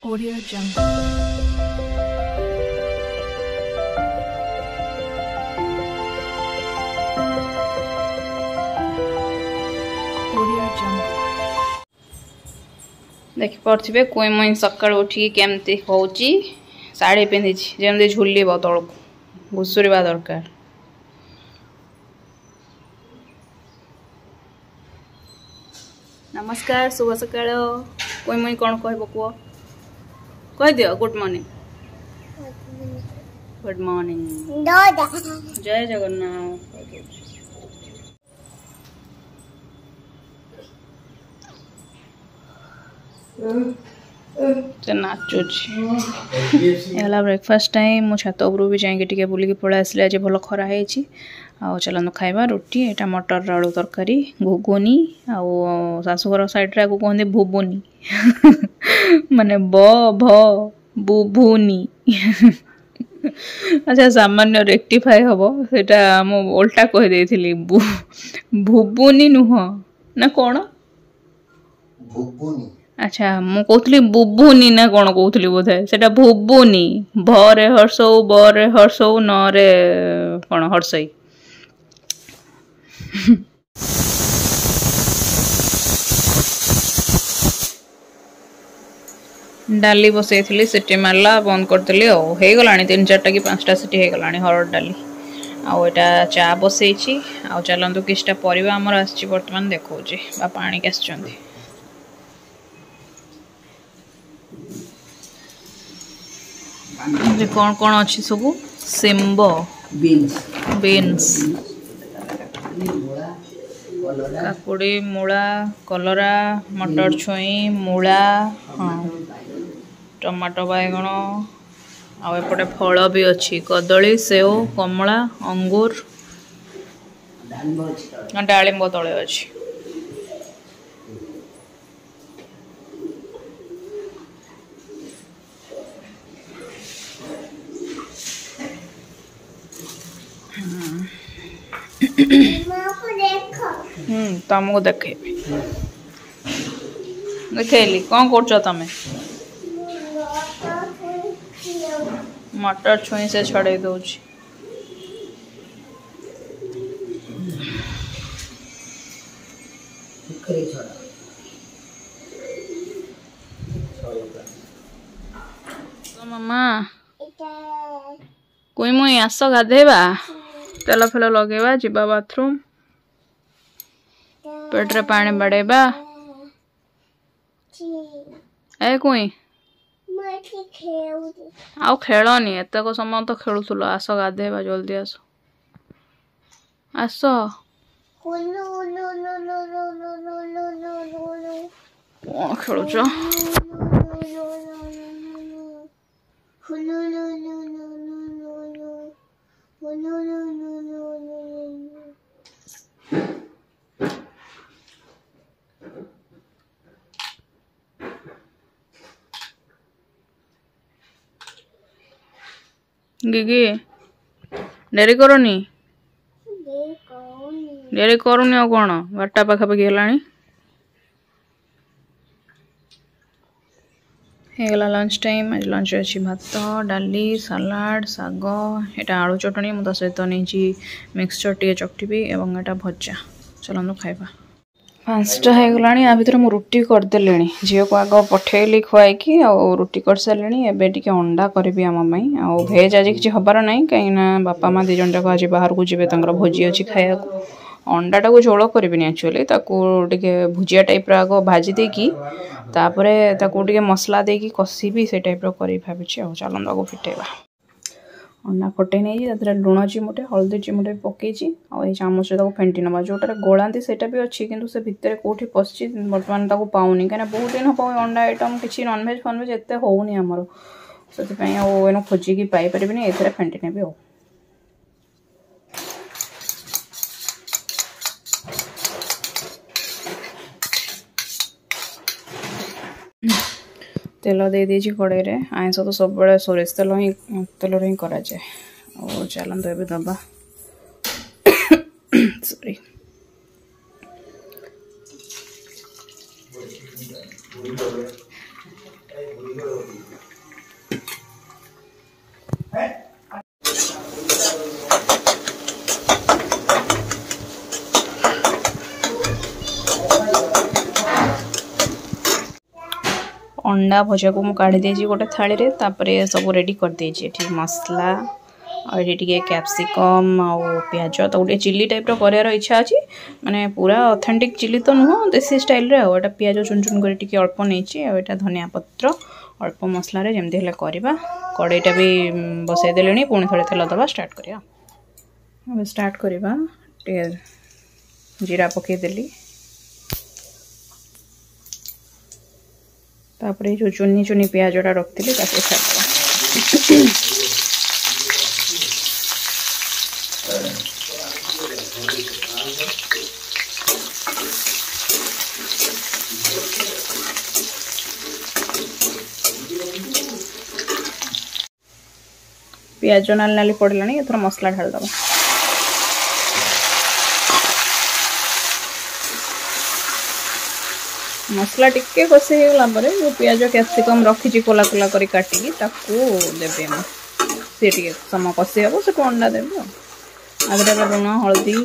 Audio Jungle. Audio Jungle. देखि पारे कोई मुई सका उठी केमती हूँ शाढ़ी पिंधि जमी झुल तौक घुषुरवा दरकार। नमस्कार शुभ सकाळ कोई मुई कौन कह कह दियो गुड मॉर्निंग। गुड मॉर्निंग जय जगन्नाथ। नाचुला ब्रेकफास्ट टाइम मु छात उपरू भी जाइए बुलिकी पड़ा आसले आज भल खरा है चलत खाइबा रुटी एटा मटर आलू तरकारी घुगुनी आशाशुघर साइड रे कहते भुबुनी माने ब भ बुभुनी अच्छा सामान्य रेक्टिफाई हम सेटा मु उल्टा कह देथिली भुबुनी नुह ना कौन भुबुनी। अच्छा मु कहली बुबुनी ना कौन कहली बोधे सेटा भुबुनी भरे हर्षौ बरे हर्षौ नरे कौन हर्षई। डाली बसई सीटी मारला बंद करदेली हो गला 3-4टा कि 5टा सीटी हो गला हरड़ डाली आटा चा बसई चलतु किछटा परिवा आमर आसी बर्तमान देखा बापा आणिक आस कौन कौन अच्छी सब सिम्ब बीन्स काकुड़ी मूला कलरा मटर छुई मूला हाँ टमाटो बैगण आउपटे फल भी अच्छी कदली सेव कमला अंगूर डालिंब तले अच्छी। तुमको देखेबी देखली कौन कर तमें मटर छुई से छड़े दौची तो मामा कोई मुई आस गाधेबा तेल फेल लगेबा जीवा बाथरूम पेट्रे पानी बड़ेबा ए कोई आउ खेलनी एतक समय तो खेलुल आस गाधेबा जल्दी आस आस कौन खेलुच गिगी डेरी करनी डेरी करूनी आ कौन 12टा पाखापाखि है लंच टाइम आज लंच अच्छी भात डाली सलाड साग एटा आलू चटनी मुझे सहित नहीं मिक्सचर टे चकटिबी एवं एटा भजा चलतु खाइबा। 5टा हो गला या भर मुझे रुटी करदेली झील को आग पठेली खुआई रुटी कर सारे एवं टे अंडा करी आम भेज आज किसी हबार ना कहीं बापा माँ 2 जन जाक आज बाहर को जी भोजी अच्छी खाया अंडा टाक झोल करी एक्चुअली टे भुजिया टाइप आग भाजी देकी टे मसला देकी कषी से टाइप कर भावी चलत आगे फिटेबा। अंडा फटे नहीं लुण चिमुटे हल्दी चिमुटे पकई चामच फेंटी नवा जोटा गोलांती से भी अच्छी किंतु से भितर कौटी पशि बर्तमान पाऊनी कहीं बहुत दिन हम अंडा आइटम किसी नॉनवेज फनवेज एत होनी आमर से खोजिकी पाइपर ए फेंटी नेबी तेल दे दी कड़े आईस तो सब बड़े सोरिष तेल ही करा जाए और चलते ए दबा सॉरी अंडा भजा को मुझे काढ़ी देजी गोटे थाली रे तापरे सब रेडी कर देजी एठी मसला और ये टिके कैप्सिकम आउ प्याज तो गोटे चिली टाइप रो करार इच्छा अछि माने पूरा ऑथेंटिक चिली तो नुह देसी स्टाइल रे एटा प्याज चुन चुन कर टिके अल्प नेछि आ एटा धनिया पत्र अल्प मसला रे जेमति हेले करबा कड़ाईटा भी बसाई देलेनी पुणी थोड़े तेल दबा स्टार्ट करिया अब स्टार्ट करबा टिके जीरा पके देली तापरे जो चुनी चुनी प्याजटा रखती ताके छाड़वा प्याज नाली नाली पड़लानी एथर मसला ढाल दबा मसला टिके कषि होगा जो प्याज कैप्सिकम रखी कोला कोला करी काटिकी ताकू देबे सी समय कषि हे से अंडा देवे आगे लुण हल्दी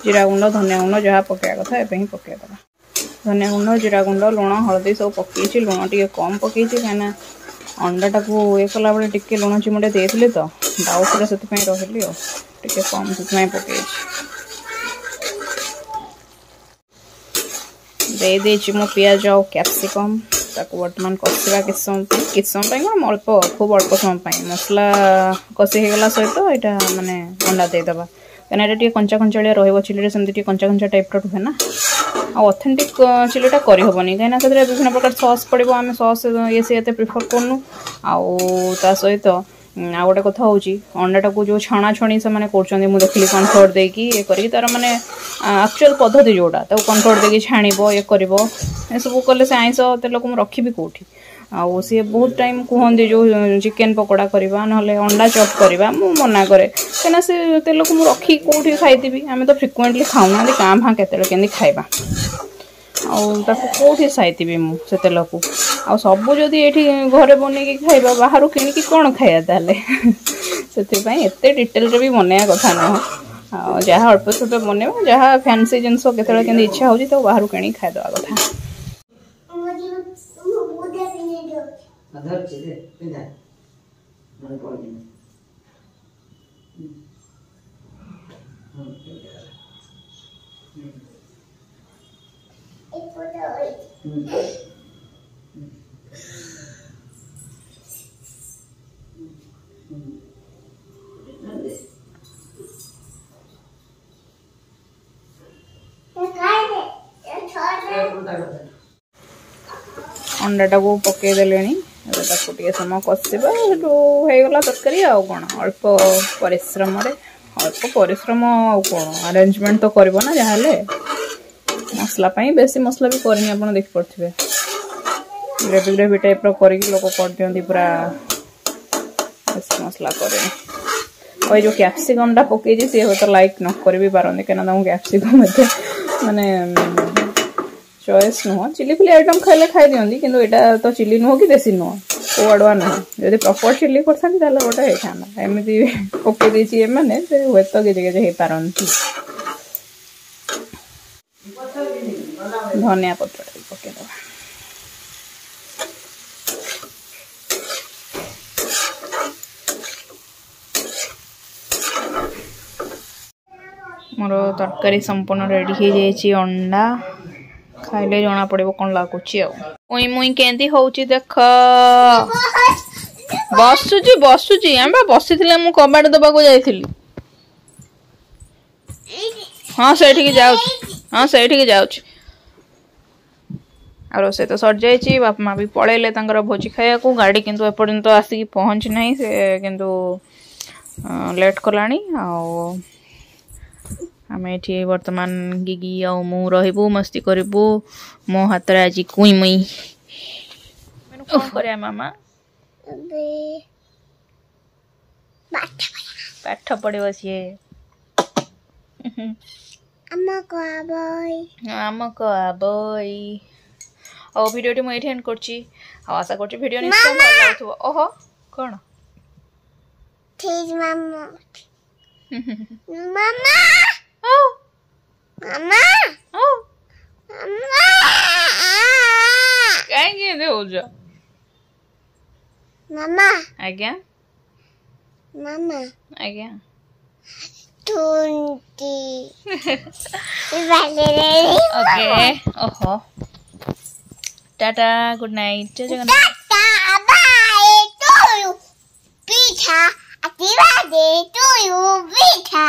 जीरा गुंड धनिया गुंड जहाँ पकड़ा कथा एवं पकईदे धनिया गुंड जीरा गुंड लुण हल्दी सब पकई लुण टे कम पकई कहीं अंडाटा को ये कला बेले टिके लुण चिमुटे देते तो डाउट से रही टे कम से पकई दे मो पियाज आ कैप्सिकम ताको वर्तमान कषा किस समय अल्प खूब अल्प समय मसला कषि होगला सहित यहाँ माने अंडा देदेबा कहीं ये कंचा कंचाड़िया रिली सेमती कंचा कंचा टाइप रुहे ना ऑथेंटिक चिलीटा करहबनी कहीं विभिन्न प्रकार सॉस पड़ो आम सॉस ये से प्रिफर करनु आ सहित आ गोटे कथा हूँ अंडाटा को जो छाणा छणी से कर देखिली कनफ्लोर देकी ये करी तार माने एक्चुअल पद्धति जोड़ा कनफ्लोर देकी छाणब ये कर सब कले से आईस तेल को रखी कौटी आउ सी बहुत टाइम कहते जो चिकेन पकोड़ा करवा ना अंडा चॉप करवा मु मना करे कहीं से तेल को रखी कौटी खाई आम तो फ्रिक्वेंटली खाऊना क्या भाँ के खाइबा कौटी साइती मुझे तेल को आ सबू जदि ये घरे बनई खाइबा बाहर किणिकी कौन खाया ताले से डिटेल भी बनया कथा नुह जहाँ अल्प स्वल्प बनवा जहाँ फैंसी जिनस के इच्छा हो तो बाहर किणी खाईदवा कथा अंडाटा को पकईदे टे समय कषा होगला तरकारी आ कौन अल्प परिश्रम कौन अरेंजमेंट तो करना ना जहाँ मसला बेसी मसला भी करनी आप देखिपे ग्रेवी ग्रेवी टाइप लोक कर दिखती पूरा बेसी मसला करे और जो कैप्सिकम टा पकई सी हे तो लाइक न कर भी पारती कहीं कैप्सिकम माने चॉइस नुह चिली फिली आइटम खाइले खाई दिखती कि तो चिली नुह कि देसी नुह को आड़ुआ नुह जब प्रॉपर चिली करता गोटे होता एमती पकई मैंने हे तो किसी हो पारती धनिया पत्र पकईदे मोर तरकारी संपूर्ण रेडी हो जाए अंडा खाइले जना पड़ो कौन लगुच मुई मुई केंदी होची देख बसुची बसुची आम बसी मु कबाड़ दबा को जाइली हाँ से हाँ से आ रोसे तो सर जाइए बापा माँ भी पलैले भोजी खाया को गाड़ी किंतु एपर्यंत तो आसिक पहुँची ना से किंतु लेट कलानी आम ये बर्तमान गिगी आ मु रहीबू मस्ती करूँ मो हाथ आज कुई मुई कौन कर मामा पाठ पढ़ो सी आम कई आ भिडियो मुझे एंड कर आशा कर भिडियो निश्चय भल लगुव ओहो कौन मामा मामा कहीं Mama, आज्ञा Mama, आज्ञा 20. Valerie. ओके ओहो टाटा गुड नाइट जय Jagannath Tata, bye to you. Pizza. Happy birthday to you, Pizza.